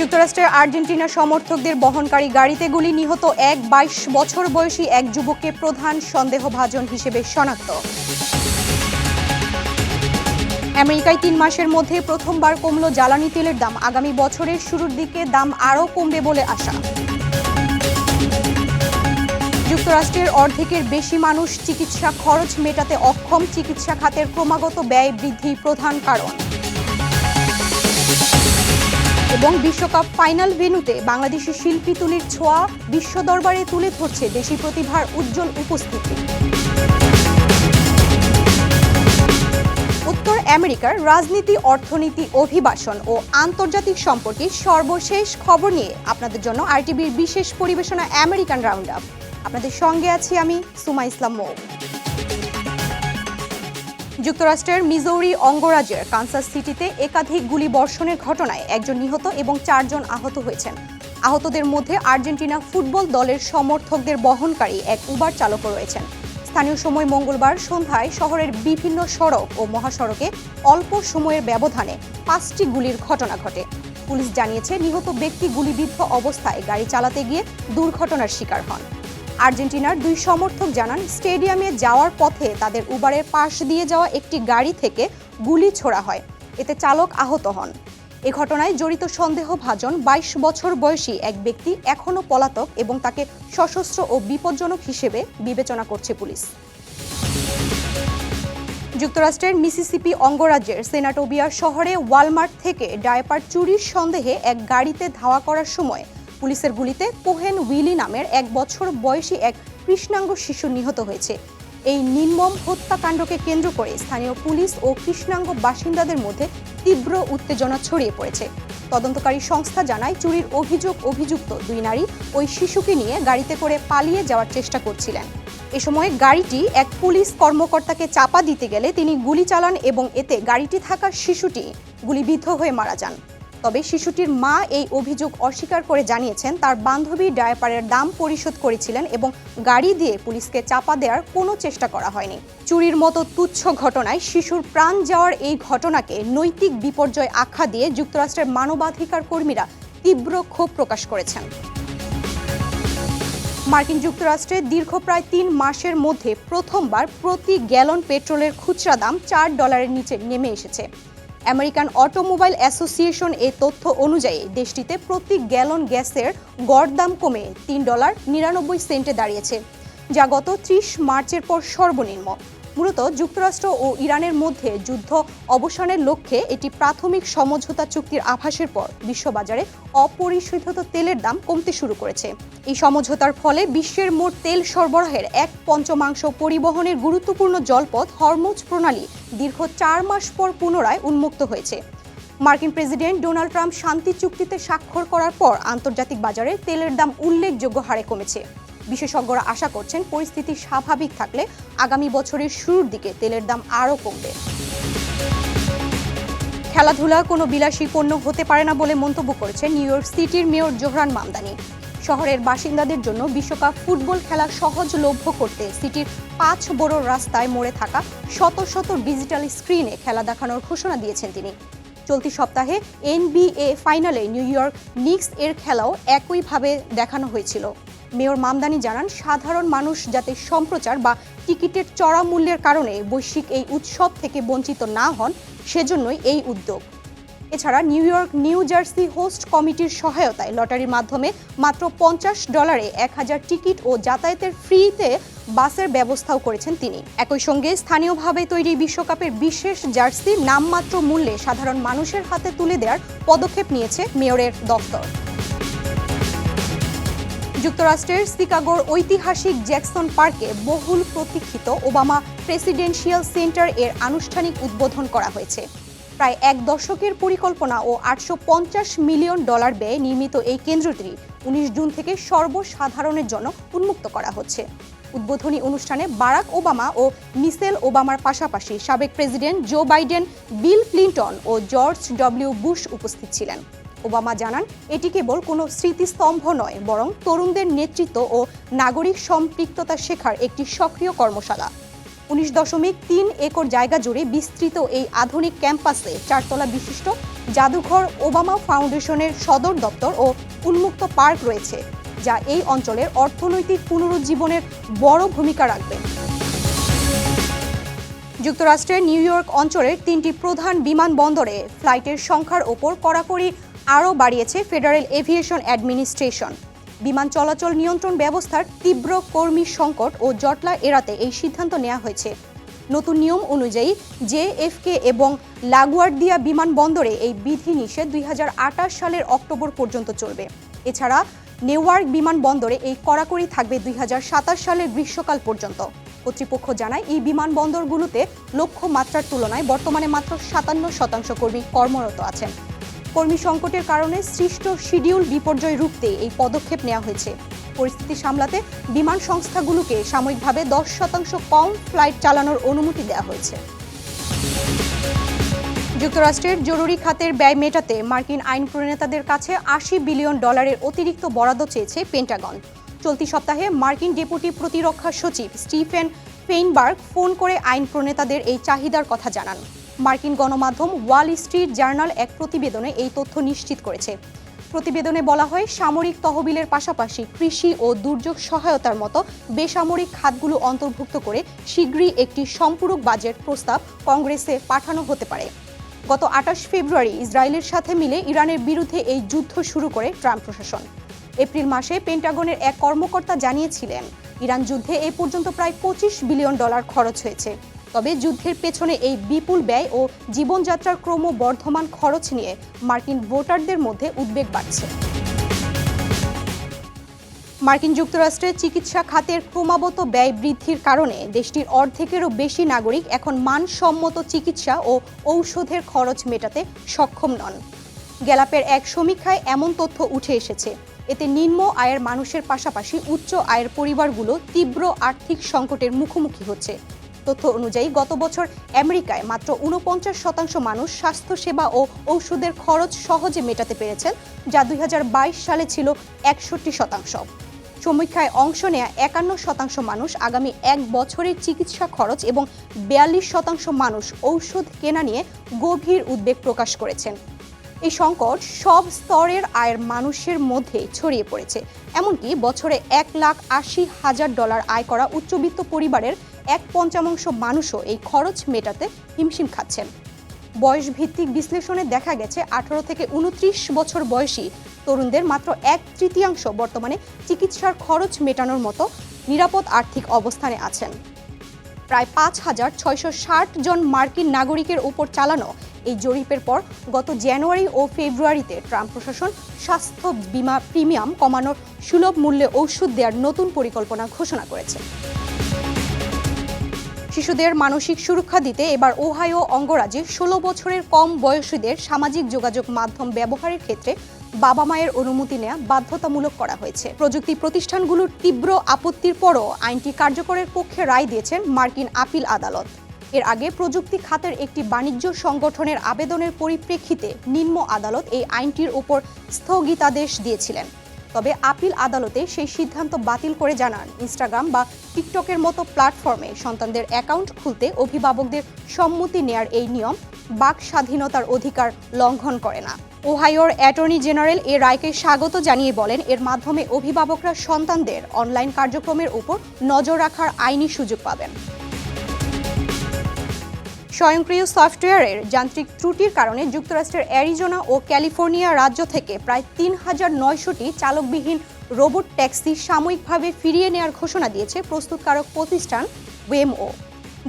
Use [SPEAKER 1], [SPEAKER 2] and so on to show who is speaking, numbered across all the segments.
[SPEAKER 1] যুক্তরাষ্ট্রের আর্জেন্টিনা সমর্থকদের বহনকারী গাড়িতে গুলি, নিহত 22 বছর বয়সী এক যুবককে প্রধান সন্দেহভাজন হিসেবে শনাক্ত। আমেরিকায় 3 মাসের মধ্যে প্রথমবার কমল জ্বালানি তেলের দাম, আগামী বছরের শুরুর দিকে দাম আরও কমবে বলে আশা। যুক্তরাষ্ট্রের অর্ধেকের বেশি মানুষ চিকিৎসা খরচ মেটাতে অক্ষম, চিকিৎসা খাতের ক্রমাগত ব্যয় বৃদ্ধি প্রধান কারণ। এবং বিশ্বকাপ ফাইনাল ভেন্যুতে বাংলাদেশি শিল্পী তুলির ছোঁয়া, বিশ্ব দরবারে তুলে ধরছে দেশি প্রতিভার উজ্জ্বল উপস্থিতি। উত্তর আমেরিকার রাজনীতি, অর্থনীতি, অভিবাসন ও আন্তর্জাতিক সম্পর্কে সর্বশেষ খবর নিয়ে আপনাদের জন্য আরটিভির বিশেষ পরিবেশনা আমেরিকান রাউন্ড আপ। আপনাদের সঙ্গে আছি আমি সুমা ইসলাম মৌ। যুক্তরাষ্ট্রের মিজৌরি অঙ্গরাজ্যের কানসাস সিটিতে একাধিক গুলিবর্ষণের ঘটনায় একজন নিহত এবং 4 জন আহত হয়েছেন। আহতদের মধ্যে আর্জেন্টিনা ফুটবল দলের সমর্থকদের বহনকারী এক উবার চালকও রয়েছেন। স্থানীয় সময় মঙ্গলবার সন্ধ্যায় শহরের বিভিন্ন সড়ক ও মহাসড়কে অল্প সময়ের ব্যবধানে 5টি গুলির ঘটনা ঘটে। পুলিশ জানিয়েছে, নিহত ব্যক্তি গুলিবিদ্ধ অবস্থায় গাড়ি চালাতে গিয়ে দুর্ঘটনার শিকার হন। আর্জেন্টিনার 2 সমর্থক জানান, স্টেডিয়ামে যাওয়ার পথে তাদের উবারের পাশ দিয়ে যাওয়া একটি গাড়ি থেকে গুলি ছোড়া হয়, এতে চালক আহত হন। এ ঘটনায় জড়িত সন্দেহভাজন 22 বছর বয়সী এক ব্যক্তি এখনও পলাতক এবং তাকে সশস্ত্র ও বিপজ্জনক হিসেবে বিবেচনা করছে পুলিশ। যুক্তরাষ্ট্রের মিসিসিপি অঙ্গরাজ্যের সেনাটোবিয়া শহরে ওয়ালমার্ট থেকে ডায়াপার চুরির সন্দেহে এক গাড়িতে ধাওয়া করার সময় পুলিশের গুলিতে কোহেন উইলি নামের 1 বছর বয়সী এক কৃষ্ণাঙ্গ শিশু নিহত হয়েছে। এই নির্মম হত্যাকাণ্ডকে কেন্দ্র করে স্থানীয় পুলিশ ও কৃষ্ণাঙ্গ বাসিন্দাদের মধ্যে তীব্র উত্তেজনা ছড়িয়ে পড়েছে। তদন্তকারী সংস্থা জানায়, চুরির অভিযুক্ত 2 নারী ওই শিশুকে নিয়ে গাড়িতে করে পালিয়ে যাওয়ার চেষ্টা করছিলেন। এ সময় গাড়িটি এক পুলিশ কর্মকর্তাকে চাপা দিতে গেলে তিনি গুলি চালান এবং এতে গাড়িটি থাকা শিশুটি গুলিবিদ্ধ হয়ে মারা যান। তবে শিশুটির মা এই অভিযোগ অস্বীকার করে জানিয়েছেন, তার বান্ধবী ডায়াপারের দাম পরিশোধ করেছিলেন এবং গাড়ি দিয়ে পুলিশকে চাপা দেওয়ার কোনো চেষ্টা করা হয়নি। চুরির মতো তুচ্ছ ঘটনায় শিশুর প্রাণ যাওয়ার এই ঘটনাকে নৈতিক বিপর্যয় আখ্যা দিয়ে যুক্তরাষ্ট্রের মানবাধিকার কর্মীরা তীব্র ক্ষোভ প্রকাশ করেছেন। মার্কিন যুক্তরাষ্ট্রে দীর্ঘ প্রায় 3 মাসের মধ্যে প্রথমবার প্রতি গ্যালন পেট্রোলের খুচরা দাম $4 নিচে নেমে এসেছে। আমেরিকান অটোমোবাইল অ্যাসোসিয়েশন এই তথ্য অনুযায়ী দেশটিতে প্রতি গ্যালন গ্যাসের গড় দাম কমে $3.99 দাঁড়িয়েছে, যা গত 30 মার্চের পর সর্বনিম্ন। মূলত যুক্তরাষ্ট্র ও ইরানের মধ্যে যুদ্ধ অবসানের লক্ষ্যে এটি প্রাথমিক সমঝোতা চুক্তির আভাসের পর বিশ্ববাজারে অপরিশোধিত তেলের দাম কমতে শুরু করেছে। এই সমঝোতার ফলে বিশ্বের মোট তেল সরবরাহের 1/5 পরিবহনের গুরুত্বপূর্ণ জলপথ হরমুজ প্রণালী দীর্ঘ 4 মাস পর পুনরায় উন্মুক্ত হয়েছে। মার্কিন প্রেসিডেন্ট ডোনাল্ড ট্রাম্প শান্তি চুক্তিতে স্বাক্ষর করার পর আন্তর্জাতিক বাজারে তেলের দাম উল্লেখযোগ্য হারে কমেছে। বিশেষজ্ঞরা আশা করছেন, পরিস্থিতি স্বাভাবিক থাকলে আগামী বছরের শুরুর দিকে তেলের দাম আরও কমবে। খেলাধুলা কোনো বিলাসী পণ্য হতে পারে না বলে মন্তব্য করেছেন নিউ ইয়র্ক সিটির মেয়র জোহরান মামদানি। শহরের বাসিন্দাদের জন্য বিশ্বকাপ ফুটবল খেলা সহজলভ্য করতে সিটির 5 বড় রাস্তায় মোড়ে থাকা শত শত ডিজিটাল স্ক্রিনে খেলা দেখানোর ঘোষণা দিয়েছেন তিনি। চলতি সপ্তাহে NBA ফাইনালে নিউ ইয়র্ক নিক্স এর খেলাও একইভাবে দেখানো হয়েছিল। মেয়র মামদানি জানান, সাধারণ মানুষ যাতে সম্প্রচার বা টিকিটের চড়া মূল্যের কারণে বৈশ্বিক এই উৎসব থেকে বঞ্চিত না হন, সেজন্যই এই উদ্যোগ। এছাড়া new York new jersey host কমিটির সহায়তায় লটারির মাধ্যমে মাত্র $50 1000 টিকিট ও যাতায়াতের ফ্রিতে বাসের ব্যবস্থাও করেছেন তিনি। একই সঙ্গে স্থানীয়ভাবে তৈরি বিশ্বকাপের বিশেষ জার্সি নামমাত্র মূল্যে সাধারণ মানুষের হাতে তুলে দেওয়ার পদক্ষেপ নিয়েছে মেয়রের দফতর। যুক্তরাষ্ট্রের শিকাগোর ঐতিহাসিক জ্যাকসন পার্কে বহুল প্রতীক্ষিত ওবামা প্রেসিডেন্সিয়াল সেন্টার এর আনুষ্ঠানিক উদ্বোধন করা হয়েছে। প্রায় 1 দশকের পরিকল্পনা ও $850 মিলিয়ন ব্যয়ে নির্মিত এই কেন্দ্রটি 19 জুন থেকে সর্বসাধারণের জন্য উন্মুক্ত করা হচ্ছে। উদ্বোধনী অনুষ্ঠানে বারাক ওবামা ও মিশেল ওবামার পাশাপাশি সাবেক president Joe Biden, Bill Clinton ও জর্জ ডব্লিউ বুশ উপস্থিত ছিলেন। ওবামা জানান, এটি কেবল কোনো স্মৃতিস্তম্ভ নয়, বরং তরুণদের নেতৃত্ব ও নাগরিক সম্পৃক্ততা শেখার একটি সক্রিয় কর্মশালা। 19.3 একর জায়গা জুড়ে বিস্তৃত এই আধুনিক ক্যাম্পাসে 4 তলা বিশিষ্ট জাদুঘর, ওবামা ফাউন্ডেশনের সদর দপ্তর ও উন্মুক্ত পার্ক রয়েছে, যা এই অঞ্চলের অর্থনৈতিক পুনরুজ্জীবনের বড় ভূমিকা রাখবে। যুক্তরাষ্ট্রের নিউ ইয়র্ক অঞ্চলের 3টি প্রধান বিমানবন্দরে ফ্লাইটের সংখ্যার ওপর কড়াকড়ি আরও বাড়িয়েছে ফেডারেল এভিয়েশন অ্যাডমিনিস্ট্রেশন। বিমান চলাচল নিয়ন্ত্রণ ব্যবস্থার তীব্র কর্মী সংকট ও জটলা এড়াতে এই সিদ্ধান্ত নেওয়া হয়েছে। নতুন নিয়ম অনুযায়ী জেএফকে এবং লাগুয়ার্দিয়া বিমানবন্দরে এই বিধিনিষেধ 2028 সালের অক্টোবর পর্যন্ত চলবে। এছাড়া নেওয়ার্ক বিমানবন্দরে এই কড়াকড়ি থাকবে 2027 সালের গ্রীষ্মকাল পর্যন্ত। কর্তৃপক্ষ জানায় এই বিমানবন্দরগুলোতে লক্ষ্যমাত্রার তুলনায় বর্তমানে মাত্র 57% কর্মী কর্মরত আছেন। কর্মী সংকটের কারণে সৃষ্ট শিডিউল বিপর্যয় রুখতে এই পদক্ষেপ নেওয়া হয়েছে। পরিস্থিতি সামলাতে বিমান সংস্থাগুলোকে সাময়িকভাবে 10% কম ফ্লাইট চালানোর অনুমতি দেওয়া হয়েছে। যুক্তরাষ্ট্রের জরুরি খাতের ব্যয় মেটাতে মার্কিন আইন প্রণেতাদের কাছে $80 বিলিয়ন অতিরিক্ত বরাদ্দ চেয়েছে পেন্টাগন। চলতি সপ্তাহে মার্কিন ডেপুটি প্রতিরক্ষা সচিব স্টিফেন ফেইনবার্গ ফোন করে আইন প্রণেতাদের এই চাহিদার কথা জানান। মার্কিন গণমাধ্যম ওয়াল স্ট্রিট জার্নাল এক প্রতিবেদনে এই তথ্য নিশ্চিত করেছে। প্রতিবেদনে বলা হয়, সামরিক তহবিলের পাশাপাশি কৃষি ও দুর্যোগ সহায়তার মতো বেসামরিক খাতগুলো অন্তর্ভুক্ত করে শীঘ্রই একটি সম্পূরক বাজেট প্রস্তাব কংগ্রেসে পাঠানো হতে পারে। গত 28 ফেব্রুয়ারি ইসরায়েলের সাথে মিলে ইরানের বিরুদ্ধে এই যুদ্ধ শুরু করে ট্রাম্প প্রশাসন। এপ্রিল মাসে পেন্টাগনের এক কর্মকর্তা জানিয়েছিলেন, ইরান যুদ্ধে এ পর্যন্ত প্রায় $25 বিলিয়ন খরচ হয়েছে। তবে যুদ্ধের পেছনে এই বিপুল ব্যয় ও জীবনযাত্রার ক্রমবর্ধমান খরচ নিয়ে মার্কিন ভোটারদের মধ্যে উদ্বেগ বাড়ছে। মার্কিন যুক্তরাষ্ট্রের চিকিৎসা খাতের ক্রমাগত ব্যয় বৃদ্ধির কারণে দেশটির অর্ধেকেরও বেশি নাগরিক এখন মানসম্মত চিকিৎসা ও ঔষধের খরচ মেটাতে সক্ষম নন। গ্যালাপের এক সমীক্ষায় এমন তথ্য উঠে এসেছে। এতে নিম্ন আয়ের মানুষের পাশাপাশি উচ্চ আয়ের পরিবারগুলো তীব্র আর্থিক সংকটের মুখোমুখি হচ্ছে। তথ্য অনুযায়ী গত বছর আমেরিকায় মাত্র 49% মানুষ স্বাস্থ্যসেবা ও ঔষধের খরচ সহজে মেটাতে পেরেছেন, যা 2022 সালে ছিল 61%। সমীক্ষায় অংশ নেয়া 51% মানুষ আগামী 1 বছরের চিকিৎসা খরচ এবং 42% মানুষ ঔষধ কেনা নিয়ে গভীর উদ্বেগ প্রকাশ করেছেন। এই সংকট সব স্তরের আয়ের মানুষের মধ্যে ছড়িয়ে পড়েছে। এমনকি বছরে $1,80,000 আয় করা উচ্চবিত্ত পরিবারের 1/5 মানুষও এই খরচ মেটাতে হিমশিম খাচ্ছেন। বয়সভিত্তিক বিশ্লেষণে দেখা গেছে 18 থেকে 29 বছর বয়সী তরুণদের মাত্র 1/3 বর্তমানে চিকিৎসার খরচ মেটানোর মতো নিরাপদ আর্থিক অবস্থানে আছেন। প্রায় 5,660 জন মার্কিন নাগরিকের উপর চালানো এই জরিপের পর গত জানুয়ারি ও ফেব্রুয়ারিতে ট্রাম্প প্রশাসন স্বাস্থ্য বীমা প্রিমিয়াম কমানোর সুলভ মূল্যে ঔষধ দেওয়ার নতুন পরিকল্পনা ঘোষণা করেছে। শিশুদের মানসিক সুরক্ষা দিতে এবার ওহাইও অঙ্গরাজ্যে 16 বছরের কম বয়সীদের সামাজিক যোগাযোগ মাধ্যম ব্যবহারের ক্ষেত্রে বাবা মায়ের অনুমতি নেওয়া বাধ্যতামূলক করা হয়েছে। প্রযুক্তি প্রতিষ্ঠানগুলোর তীব্র আপত্তির পরও আইনটি কার্যকরের পক্ষে রায় দিয়েছেন মার্কিন আপিল আদালত। এর আগে প্রযুক্তি খাতের একটি বাণিজ্য সংগঠনের আবেদনের পরিপ্রেক্ষিতে নিম্ন আদালত এই আইনটির উপর স্থগিতাদেশ দিয়েছিলেন। তবে আপিল আদালতে সেই সিদ্ধান্ত বাতিল করে জানান, ইনস্টাগ্রাম বা টিকটকের মতো প্ল্যাটফর্মে সন্তানদের অ্যাকাউন্ট খুলতে অভিভাবকদের সম্মতি নেয়ার এই নিয়ম বাক স্বাধীনতার অধিকার লঙ্ঘন করে না। ওহাইওর অ্যাটর্নি জেনারেল এ রায়কে স্বাগত জানিয়ে বলেন, এর মাধ্যমে অভিভাবকরা সন্তানদের অনলাইন কার্যক্রমের উপর নজর রাখার আইনি সুযোগ পাবেন। স্বয়ংক্রিয় সফটওয়্যারের যান্ত্রিক ত্রুটির কারণে যুক্তরাষ্ট্রের অ্যারিজোনা ও ক্যালিফোর্নিয়া রাজ্য থেকে প্রায় 3,900টি চালকবিহীন রোবট ট্যাক্সি সাময়িকভাবে ফিরিয়ে নেওয়ার ঘোষণা দিয়েছে প্রস্তুতকারক প্রতিষ্ঠান ওয়েমো।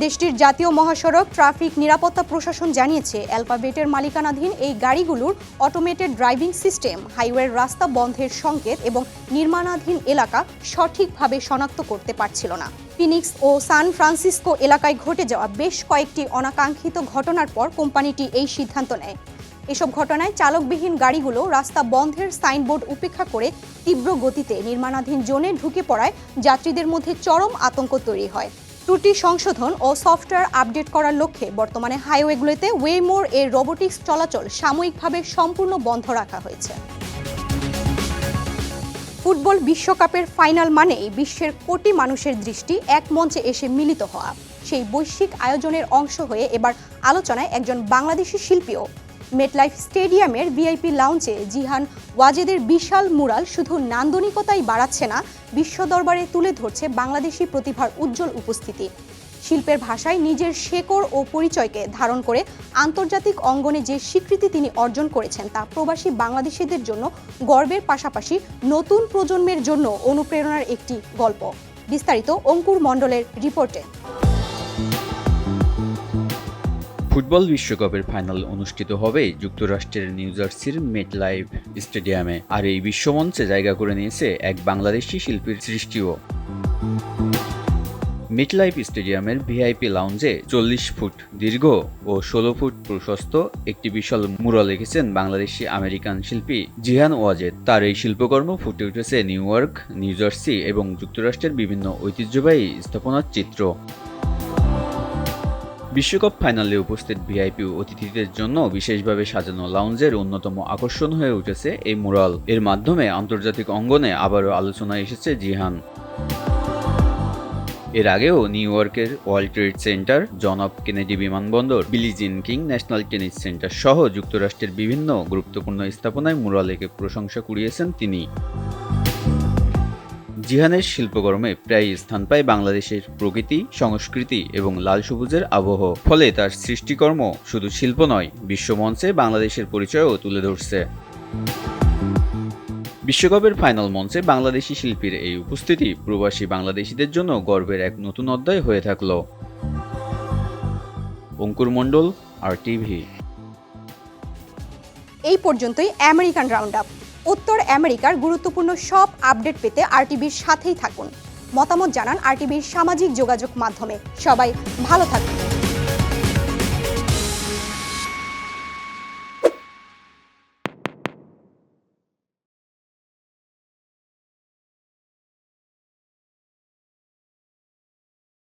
[SPEAKER 1] দেশটির জাতীয় মহাসড়ক ট্রাফিক নিরাপত্তা প্রশাসন জানিয়েছে, অ্যালফাবেটের মালিকানাধীন এই গাড়িগুলোর অটোমেটেড ড্রাইভিং সিস্টেম হাইওয়ের রাস্তা বন্ধের সংকেত এবং নির্মাণাধীন এলাকা সঠিকভাবে শনাক্ত করতে পারছিল না। ফিনিক্স ও সান ফ্রান্সিসকো এলাকায় ঘটে যাওয়া বেশ কয়েকটি অনাকাঙ্ক্ষিত ঘটনার পর কোম্পানিটি এই সিদ্ধান্ত নেয়। এসব ঘটনায় চালকবিহীন গাড়িগুলো রাস্তা বন্ধের সাইনবোর্ড উপেক্ষা করে তীব্র গতিতে নির্মাণাধীন জোনে ঢুকে পড়ায় যাত্রীদের মধ্যে চরম আতঙ্ক তৈরি হয়। ত্রুটি সংশোধন ও সফটওয়্যার আপডেট করার লক্ষ্যে বর্তমানে হাইওয়েগুলোতে ওয়েমোর এর রোবোটিক্স চলাচল সাময়িকভাবে সম্পূর্ণ বন্ধ রাখা হয়েছে। ফুটবল বিশ্বকাপের ফাইনাল মানেই বিশ্বের কোটি মানুষের দৃষ্টি এক মঞ্চে এসে মিলিত হওয়া। সেই বৈশ্বিক আয়োজনের অংশ হয়ে এবার আলোচনায় একজন বাংলাদেশি শিল্পীও। মেটলাইফ স্টেডিয়ামের ভিআইপি লাউঞ্জে জিহান ওয়াজেদের বিশাল মুরাল শুধু নান্দনিকতাই বাড়াচ্ছে না, বিশ্ব দরবারে তুলে ধরছে বাংলাদেশি প্রতিভার উজ্জ্বল উপস্থিতি। শিল্পের ভাষায় নিজের শেকড় ও পরিচয়কে ধারণ করে আন্তর্জাতিক অঙ্গনে যে স্বীকৃতি তিনি অর্জন করেছেন তা প্রবাসী বাংলাদেশিদের জন্য গর্বের পাশাপাশি নতুন প্রজন্মের জন্য অনুপ্রেরণার একটি গল্প। বিস্তারিত অঙ্কুর মণ্ডলের রিপোর্টে।
[SPEAKER 2] ফুটবল বিশ্বকাপের ফাইনাল অনুষ্ঠিত হবে যুক্তরাষ্ট্রের নিউ জার্সির মেটলাইফ স্টেডিয়ামে, আর এই বিশ্বমঞ্চে জায়গা করে নিয়েছে এক বাংলাদেশি শিল্পীর সৃষ্টিও। মেটলাইফ স্টেডিয়ামের ভিআইপি লাউঞ্জে 40 ফুট দীর্ঘ ও 16 ফুট প্রশস্ত একটি বিশাল মুরাল এঁকেছেন বাংলাদেশি আমেরিকান শিল্পী জিহান ওয়াজেদ। তার এই শিল্পকর্ম ফুটে উঠেছে নিউ ইয়র্ক, নিউ জার্সি এবং যুক্তরাষ্ট্রের বিভিন্ন ঐতিহ্যবাহী স্থাপনার চিত্র। বিশ্বকাপ ফাইনালে উপস্থিত ভিআইপি অতিথিদের জন্য বিশেষভাবে সাজানো লাউঞ্জের অন্যতম আকর্ষণ হয়ে উঠেছে এই মুরাল। এর মাধ্যমে আন্তর্জাতিক অঙ্গনে আবারও আলোচনায় এসেছে জিহান। এর আগেও নিউ ইয়র্কের World Trade Center, John F Kennedy বিমানবন্দর, Billie Jean King national tennis centre সহ যুক্তরাষ্ট্রের বিভিন্ন গুরুত্বপূর্ণ স্থাপনায় মুরাল এঁকে প্রশংসা কুড়িয়েছেন তিনি। জিহানের শিল্পকর্মে প্রায় স্থান পায় বাংলাদেশের প্রকৃতি, সংস্কৃতি এবং লাল সবুজের আবহ। ফলে তার সৃষ্টিকর্ম শুধু শিল্প নয়, বিশ্বমঞ্চে বাংলাদেশের পরিচয়ও তুলে ধরছে। বিশ্বকাপের ফাইনাল মঞ্চে বাংলাদেশি শিল্পীর এই উপস্থিতি প্রবাসী বাংলাদেশিদের জন্য গর্বের এক নতুন অধ্যায় হয়ে থাকল। অঙ্কুর মণ্ডল, RTV।
[SPEAKER 1] এই পর্যন্তই আমেরিকান রাউন্ড আপ। উত্তর আমেরিকার গুরুত্বপূর্ণ সব আপডেট পেতে RTVর সাথেই থাকুন। মতামত জানান RTVর সামাজিক যোগাযোগ মাধ্যমে। সবাই ভালো থাকুন।